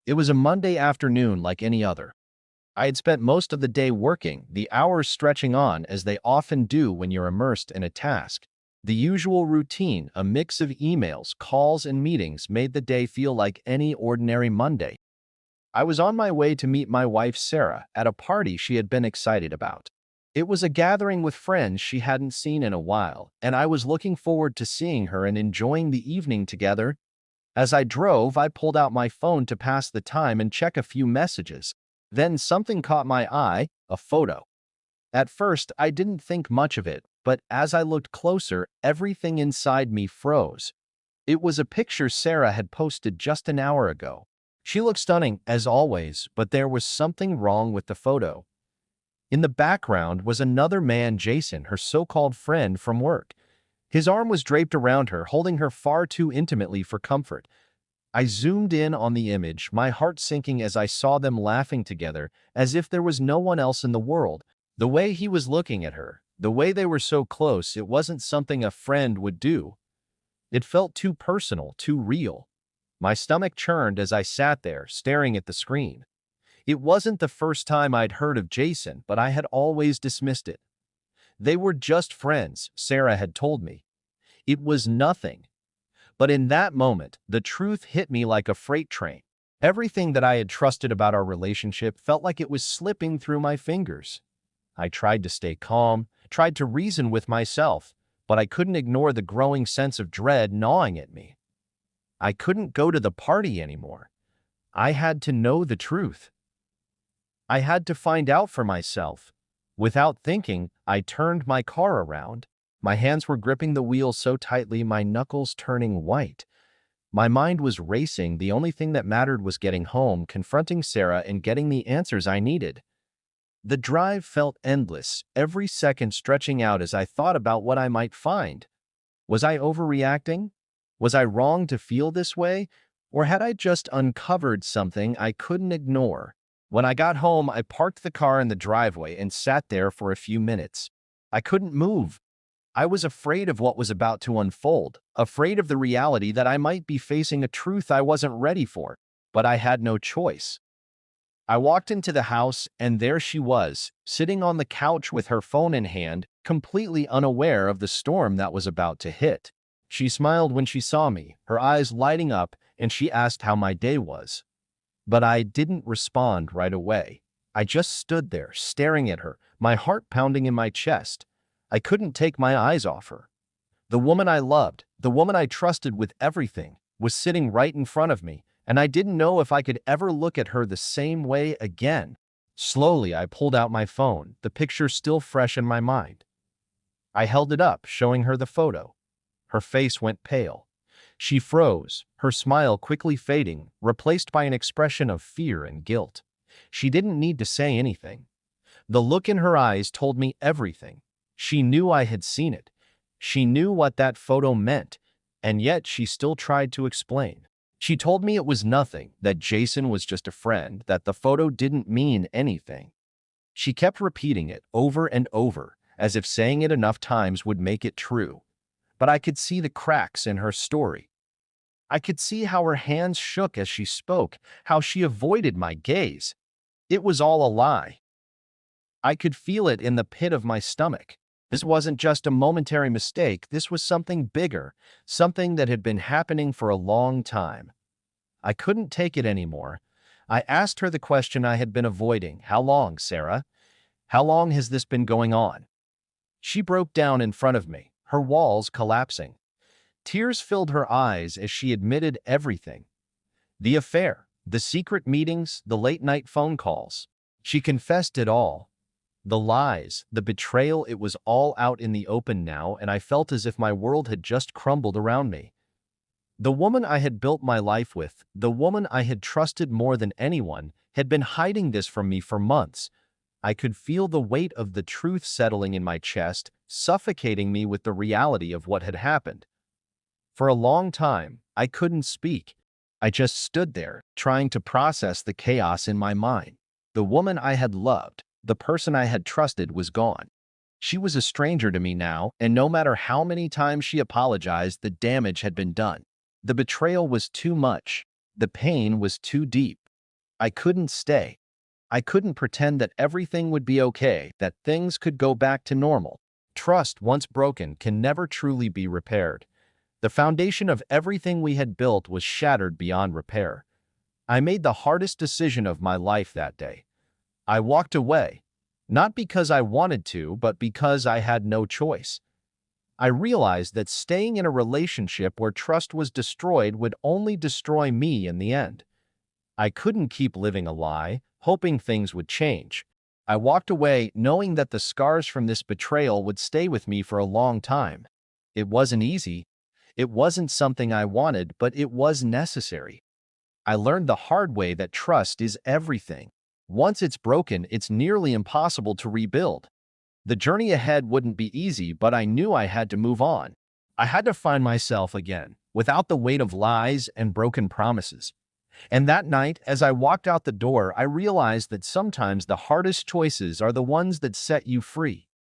It was a Monday afternoon like any other. I had spent most of the day working, the hours stretching on as they often do when you're immersed in a task. The usual routine, a mix of emails, calls, and meetings, made the day feel like any ordinary Monday. I was on my way to meet my wife Sarah at a party she had been excited about. It was a gathering with friends she hadn't seen in a while, and I was looking forward to seeing her and enjoying the evening together. As I drove, I pulled out my phone to pass the time and check a few messages. Then something caught my eye, a photo. At first, I didn't think much of it, but as I looked closer, everything inside me froze. It was a picture Sarah had posted just an hour ago. She looked stunning, as always, but there was something wrong with the photo. In the background was another man, Jason, her so-called friend from work. His arm was draped around her, holding her far too intimately for comfort. I zoomed in on the image, my heart sinking as I saw them laughing together, as if there was no one else in the world. The way he was looking at her, the way they were so close, it wasn't something a friend would do. It felt too personal, too real. My stomach churned as I sat there, staring at the screen. It wasn't the first time I'd heard of Jason, but I had always dismissed it. They were just friends, Sarah had told me. It was nothing. But in that moment, the truth hit me like a freight train. Everything that I had trusted about our relationship felt like it was slipping through my fingers. I tried to stay calm, tried to reason with myself, but I couldn't ignore the growing sense of dread gnawing at me. I couldn't go to the party anymore. I had to know the truth. I had to find out for myself. Without thinking, I turned my car around. My hands were gripping the wheel so tightly, my knuckles turning white. My mind was racing. The only thing that mattered was getting home, confronting Sarah, and getting the answers I needed. The drive felt endless, every second stretching out as I thought about what I might find. Was I overreacting? Was I wrong to feel this way? Or had I just uncovered something I couldn't ignore? When I got home, I parked the car in the driveway and sat there for a few minutes. I couldn't move. I was afraid of what was about to unfold, afraid of the reality that I might be facing a truth I wasn't ready for, but I had no choice. I walked into the house, and there she was, sitting on the couch with her phone in hand, completely unaware of the storm that was about to hit. She smiled when she saw me, her eyes lighting up, and she asked how my day was. But I didn't respond right away. I just stood there, staring at her, my heart pounding in my chest. I couldn't take my eyes off her. The woman I loved, the woman I trusted with everything, was sitting right in front of me, and I didn't know if I could ever look at her the same way again. Slowly, I pulled out my phone, the picture still fresh in my mind. I held it up, showing her the photo. Her face went pale. She froze, her smile quickly fading, replaced by an expression of fear and guilt. She didn't need to say anything. The look in her eyes told me everything. She knew I had seen it. She knew what that photo meant, and yet she still tried to explain. She told me it was nothing, that Jason was just a friend, that the photo didn't mean anything. She kept repeating it over and over, as if saying it enough times would make it true. But I could see the cracks in her story. I could see how her hands shook as she spoke, how she avoided my gaze. It was all a lie. I could feel it in the pit of my stomach. This wasn't just a momentary mistake, this was something bigger, something that had been happening for a long time. I couldn't take it anymore. I asked her the question I had been avoiding. How long, Sarah? How long has this been going on? She broke down in front of me, her walls collapsing. Tears filled her eyes as she admitted everything. The affair, the secret meetings, the late-night phone calls. She confessed it all. The lies, the betrayal, it was all out in the open now, and I felt as if my world had just crumbled around me. The woman I had built my life with, the woman I had trusted more than anyone, had been hiding this from me for months. I could feel the weight of the truth settling in my chest, suffocating me with the reality of what had happened. For a long time, I couldn't speak. I just stood there, trying to process the chaos in my mind. The woman I had loved, the person I had trusted, was gone. She was a stranger to me now, and no matter how many times she apologized, the damage had been done. The betrayal was too much. The pain was too deep. I couldn't stay. I couldn't pretend that everything would be okay, that things could go back to normal. Trust, once broken, can never truly be repaired. The foundation of everything we had built was shattered beyond repair. I made the hardest decision of my life that day. I walked away, not because I wanted to, but because I had no choice. I realized that staying in a relationship where trust was destroyed would only destroy me in the end. I couldn't keep living a lie, hoping things would change. I walked away knowing that the scars from this betrayal would stay with me for a long time. It wasn't easy. It wasn't something I wanted, but it was necessary. I learned the hard way that trust is everything. Once it's broken, it's nearly impossible to rebuild. The journey ahead wouldn't be easy, but I knew I had to move on. I had to find myself again, without the weight of lies and broken promises. And that night, as I walked out the door, I realized that sometimes the hardest choices are the ones that set you free.